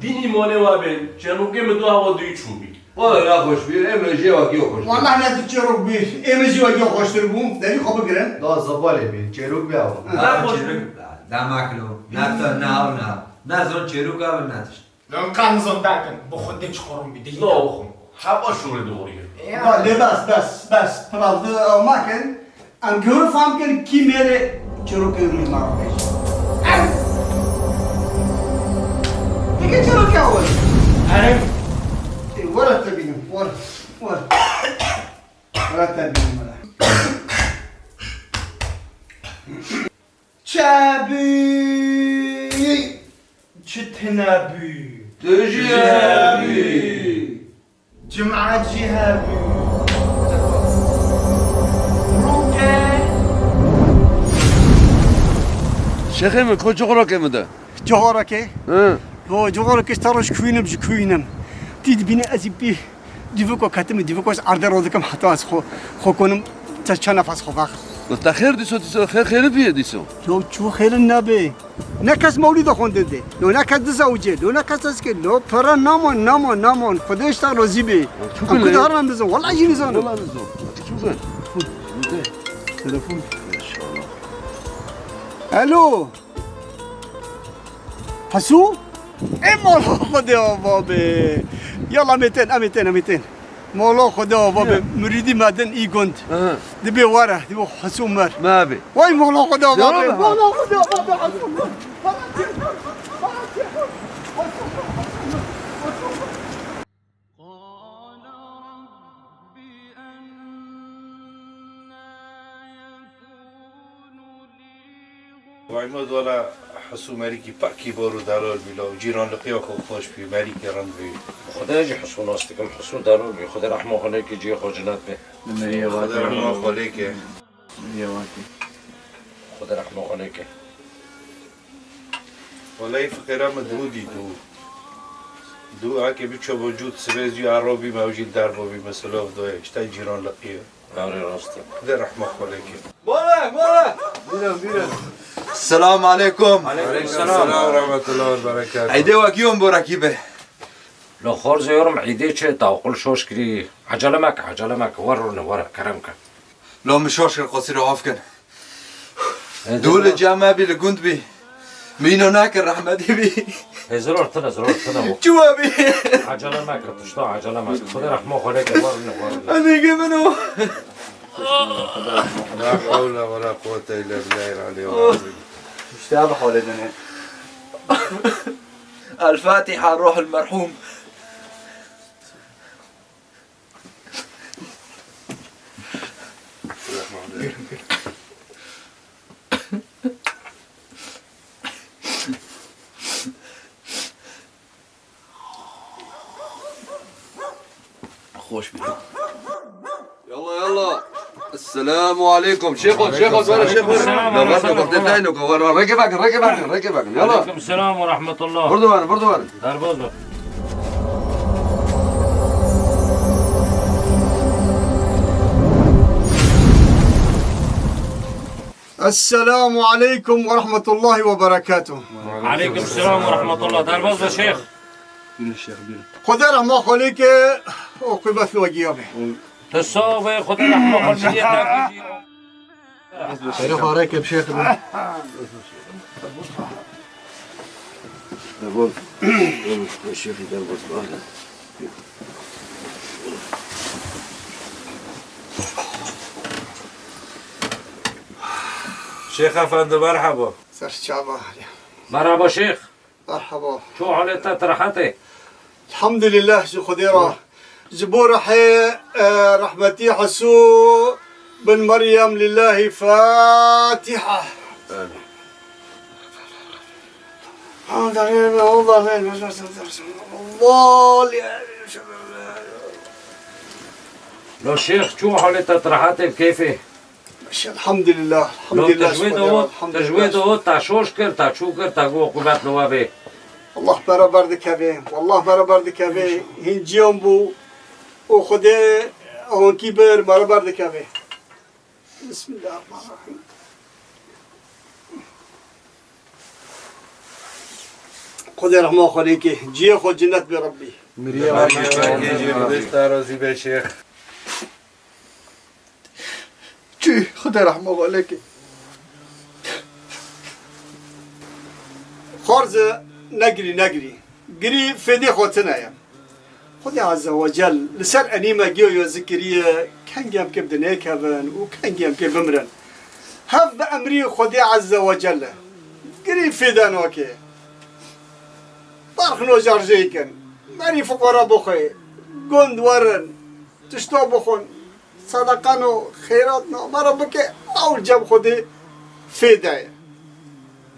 دینی مانه وابه چنو که مدو هوا دوی چوبی والله لا خوش بیر امجی و کیو خوش والله نه تو چروک بی امجی و کیو خوشتر بوم داری خوب گرن دا زباله بیر چروک بیاو نه خوش لا ماكلو نا زون چروک آب نتش لون كان زون داكن بخدي تشخرون بدي لا حبا شوره دوریه بس pravda almaken am görü famken ki mere çoruk evri marrakeş. Peki çoruk ya var? عارف Vara tabinim, var. Vara tabinim vara. Çabi, çetenabi, تجیبی جمعة جهابي شيخي كل شغلك مدى Coğrake. ها Bu coğrake staroş kuyunum. Did bini azibi. Divuko katım divuko arder oldukam hatta xo konum çana fas xo vaq. انت خير ديسو خير فيه ديسو Yo çu xeyrin nabe. Ne kas mevlid xonde de. Lo ne kas zavuje, lo ne kas aske lo para namon. Khodesh ta rozi be. Am kudaran bizon. Vallahi yini zan. والله نزول شوف Telefon. Alo. Fasu? Emol khode babe. Yalla amiten. Molo khode babe. Muridi maden igond. ها Dibi wara, dibi hasumar. ما ابي Vay molo khode babe. Yalla. Molo khode babe hasumar. وعماد ولا حسو مریکی پاکی بارو دلال بیلا و جیران لقیا خو خوش بی مریکی رند بی خدا يجي حسون استكم حسون دارون بي خدا رحمه عليك يجي خجنات بي خدا رحمه خاله که خدا رحمه عليك والله فقیرم دودی دو آکه بیچه وجود سویزی عربی موجود در بابی مثلا دوی اشتا جیران لقیا ناري راستي خدا رحمه خاله که السلام عليكم السلام ورحمة الله وبركاته عيدي وكيوم بركيبه لو خورز يورم عيدي چه تاقل شوش كري عجلة ماك ورا كرمك لو مشوش القصير وعفكن دول الجامعة بي لقند بي مينو ناكر رحمتي بي زرور تنا جوابي عجلة ماك تشتا عجلة ماك خدا رحمه عليك ورا أنا منو لا حول ولا قوة إلا بالله العلي العظيم اشتغل حول الدنيا الفاتحة الروح المرحوم خوش بيك يلا السلام عليكم شيخ ولا شيخ ركبك يلا عليكم السلام ورحمة الله بردوان داربوزو السلام عليكم ورحمة الله وبركاته. عليكم السلام ورحمة الله داربوزو شيخ خدا رحمه خالك وقبة في وجيابه. تصوبي خدا رحمه عليك خير راكب شيخ. شيخ أفندي مرحبا سرشابة. مرحبا شيخ مرحبا. شو حالتك ترحتي الحمد لله شو خديرة. جبور حي رحمتي حسو بن مريم لله فاتحة. الله لو شيخ شو حالتك ترحتي كيفي الحمد لله لو تجويد هو تا شوش كر تا شو كر تا جو قبات نوابي الله برابر دكابي والله برابر دكابي هنجيوم بو وخده اون كبر برابر دكابي بسم الله الرحمن الرحيم خدا رحمه خالی که جیه خود جنت به ربی راضی به شیخ چی خدا رحمه خالی که خارز نگری گری فدی خودت نیم خدا عز وجل لسر انیمه گیو یا ذکریه کنگیم که بدنه کبن و کنگیم که بمرن هف به امری خدا عز وجل گری فدان وکه برخنو جارجه کن مری فقرا بخوی گند ورن تشتا بخون صدقان و خیرات نو مرا بکه اول جب خودی فدایه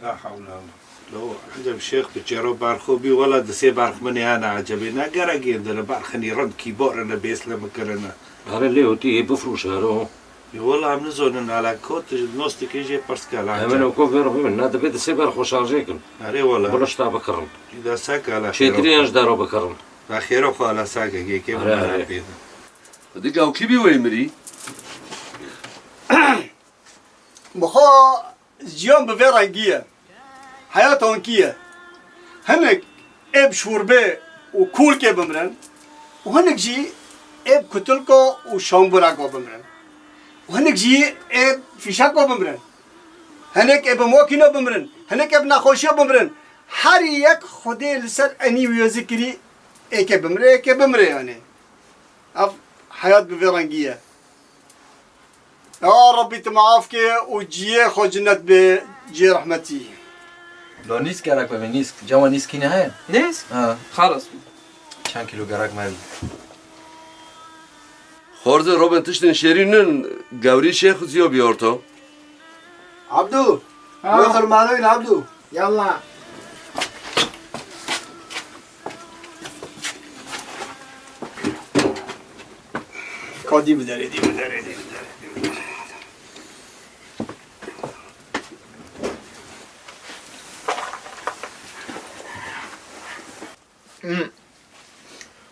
لا حول ولا قوة لو عندهم شيخ بجرو بارخوبي ولا دسي بارخ مني انا عجبي نا قرقي عندنا بارخني رد كيبور انا بيسلم كرنا هره لیوتی بفروش هرو والله عم نزون على كوت نوستي كيجي بارسكال همین او کوفی رو ببین نه دبید سی بر خوشحال کن اري والله بلش تا بکرم اذا ساك على چیترینش دارو بکرم خير خو على ساك كيف أري. دیگه او کی بیوی مری؟ بخوا جیان به رنگیه حیات آنکیه هنگ اب شوربه و کول که بمرن و هنگ جی اب کتلکا و شامبراکا بمرن و هنگ جی اب فیشاکا بمرن هنگ اب موکینا بمرن هنگ اب نخوشیا بمرن هر یک خودی لسر انی و ذکری ایک بمره یعنی اف حیات به رنگیه يا ربي تمعافك وجيه خو جنت بجي رحمتي لو نیست گرک ببین نیست جوان نیست کی نه نیست؟ خلاص چند کیلو گرک مال خورده روبن تشتن شیرینن گوری شیخ زیو بیارتا عبدو وخر مالوين عبدو يلا كودي بداري دي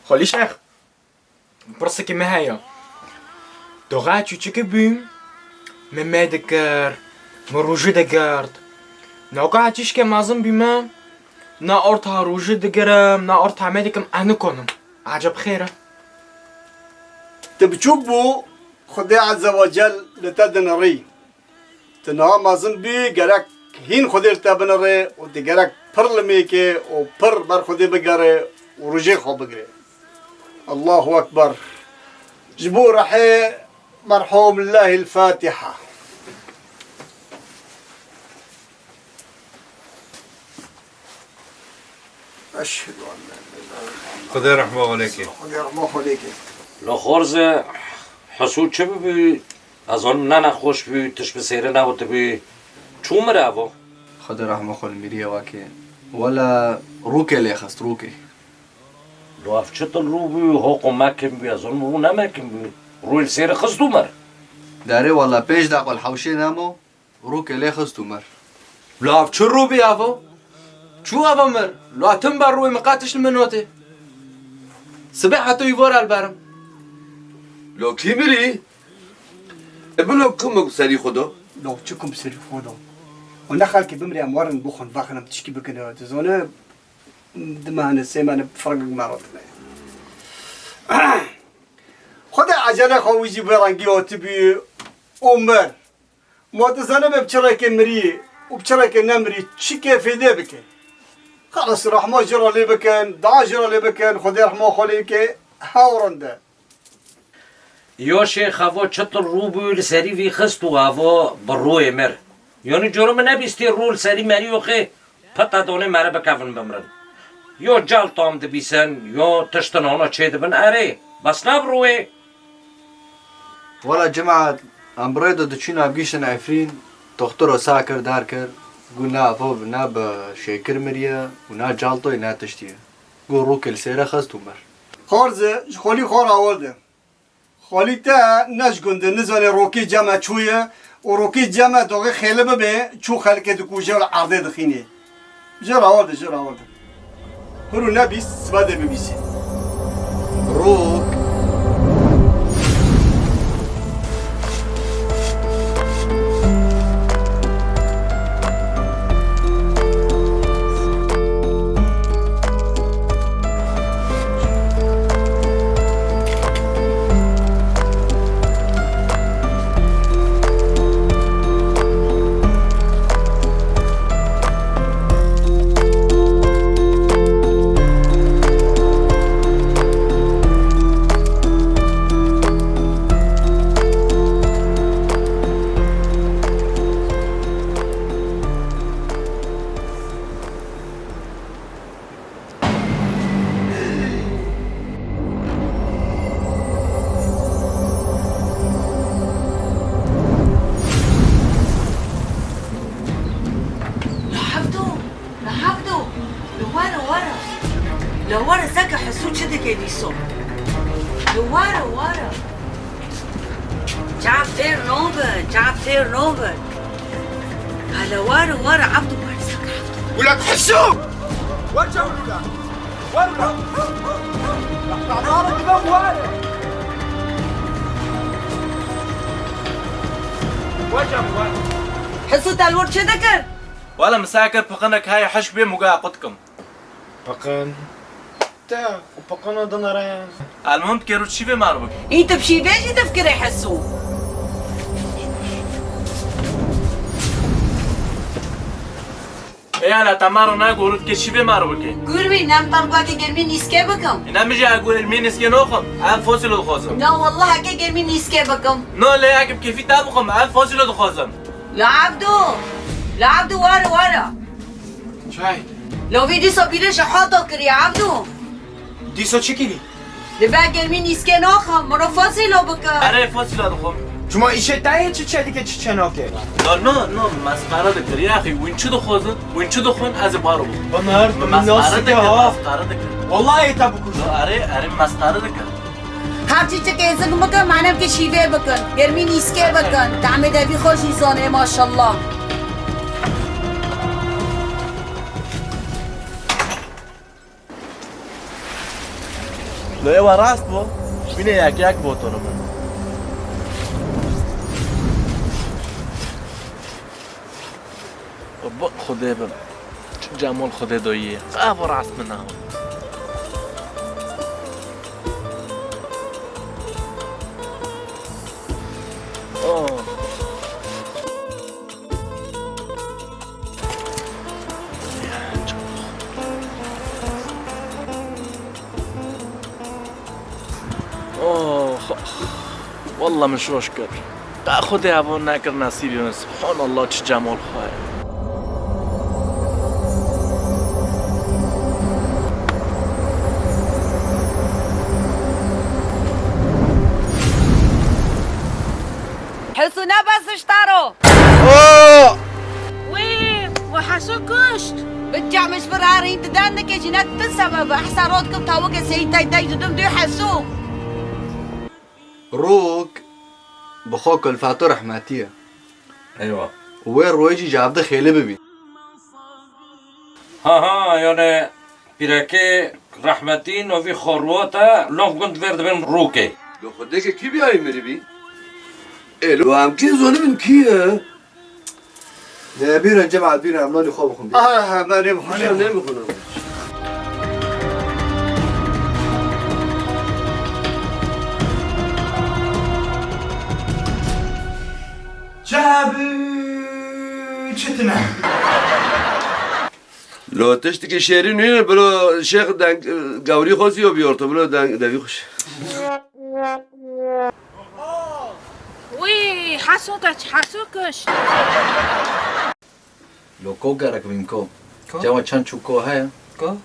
خالی شیخ برسه که مهیا دوغا چوچه که بیم ممه دکر مروجه دگرد نوگا چیش که مازم بیمم نا ارتا روجه دگرم نا ارتا مدکم انو کنم عجب خیره تبچوك بو خدي عز وجل لتدن ري تنها مازن بي جرك هين خدي لتبن ري وتجرك برلميكي وبر بر خدي بجري ورجي خو بجري الله أكبر جبور رحي مرحوم الله الفاتحة أشهد أن لا إله خدا رحمه عليك إلا الله خدي رحمه عليك لخورز حسود چه ببی از آن نه نخوش بی تش بسیره نبوده بی چون مره او خدا رحمه خال میریه واکه ولا روکه لیخست روکه لو اف چطل رو بی حق مکم بی از آن رو نمکم بی روی سیره خستو مر داره والا پیش دق الحوشه نمو روکه لیخست مر لاف چه رو بی آفو چو آفو مر لو اتم بر روی مقاتش منوته سبع حتى يفور البرم لو کی میری؟ ابنو کم سری خدا لو تشكم سري خودو ونخل كي بمري امورن بوخن باخنا تشكي بكنا تزونه دمان سيمان فرق مرات خدا عجله خويجي برانجي وتبي عمر متزنه بچرك مري وبچرك نمري تشكي في دبك خلاص رحمه جرى لي بكن دا جرى لي بكن خدا رحمه خليك هاورنده یا شیخ هوا چطل رو بی سری وی خستو هوا بر روی مر یعنی جرم نبیستی رول سری مری و خی پتا دانه مره بکفن بمرن یا جل تام دبیسن یا تشتنانا چه دبن اره بس نب روی ولا جماعة امبريدو دچين ابگيشن عفرين دكتور ساكر داركر قلنا فو نا بشيكر مريا ونا جالتو نا تشتيه قول روك السيرة خستو مر خارزه خالی خار آورده خالی تا نش گنده نزانه روکی جمع چویه و روکی جمع داغه خیله ببه چو خلقه دو کوجه و عرضه دخینه جر آورده هرو نبیست سباده ببیسی روك لورا لورا ساكا حسو كده كديسو لورا جعفتير نوبل هلا ورا عبدو ورا ساكا عبدو ولاد حسو وجه ورا حسو تالور چه دکر؟ ولا مساكر بقنك هاي حش بيه مقاقتكم بقن تا وبقنا دنارين المهم كيروت شيفي ماربك انت بشي بيجي تفكري حسو ايه لا تمارو ناقول كشيفي ماربك قربي نام طرقاكي قرمي نيسكي بكم انا مجي اقول المين اسكنوخم عن فوسيل الخوزم لا والله هكي قرمي نيسكي بكم نو لا يعجب كيفي تابخم عن فوسيل الخوزم لا عبدو ورا شاي لو في ديسو بيرش حاطو كري عبدو ديسو چكيلي لبا قرمي نيسكي نوخم مرو فاصلو بكم اره فوسيل الخوم شما ایشه تایه چه دیگه چه ناکه نو مسخره دکر يا اخي وين شو دخوزن وين شو دخون از بارو بنهار مسخره دکر ها مسخره دکر والله تبكوش اره مسخره دکر هر چی که ازم بکن معنیم که شیوه بکن گرمی نیسکه بکن دعم دوی خوش ایزانه ماشالله لو ايوه راست بو بینه یک بو تو رو خدا بم چه جمال خدا داییه قبر راست من هم والله مش اشكر خدي هوا نكر نصيبي سبحان الله چه جمال خواه حسو نبسش تارو وي وحسو كشت بتجع مش فراري انت دانك يا جنات تسبب احساراتكم تاوك سيتاي تاي دم دو حسو روك بخوك الفاتورة حماتية ايوه وين رويجي جابده خيلي ببي ها يعني پیرکه رحمتین و وی خورواتا لوف گند ورد بین روکه لو خدك كي بيهاي مريبي الو عم كي زولم كي يا بيرا جمع بيرا عملوني خوبكم بي ما نبغى چتنه لو تشتكي شيرين هنا بلو شيخ دان قوري خوزي وبيورتو بلو دان دافي خوش وي حسو كشت لو كو قرك من كو جوا چانچو كو هيا كو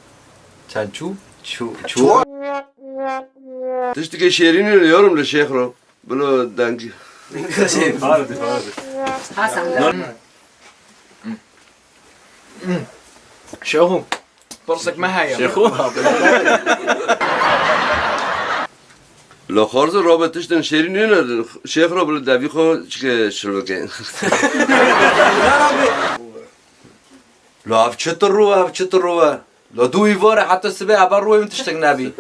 چانچو چو تشتكي شيرين هنا يورم للشيخ رو بلو دانكي شو برصك ما هيا شيخو لو خارز رابط تشتن شيرين هنا شيخ رو بلو دافي خو شلوكين لو اف چطور رو لو دوی واره حتی سبه عبر روی من تشتک نبی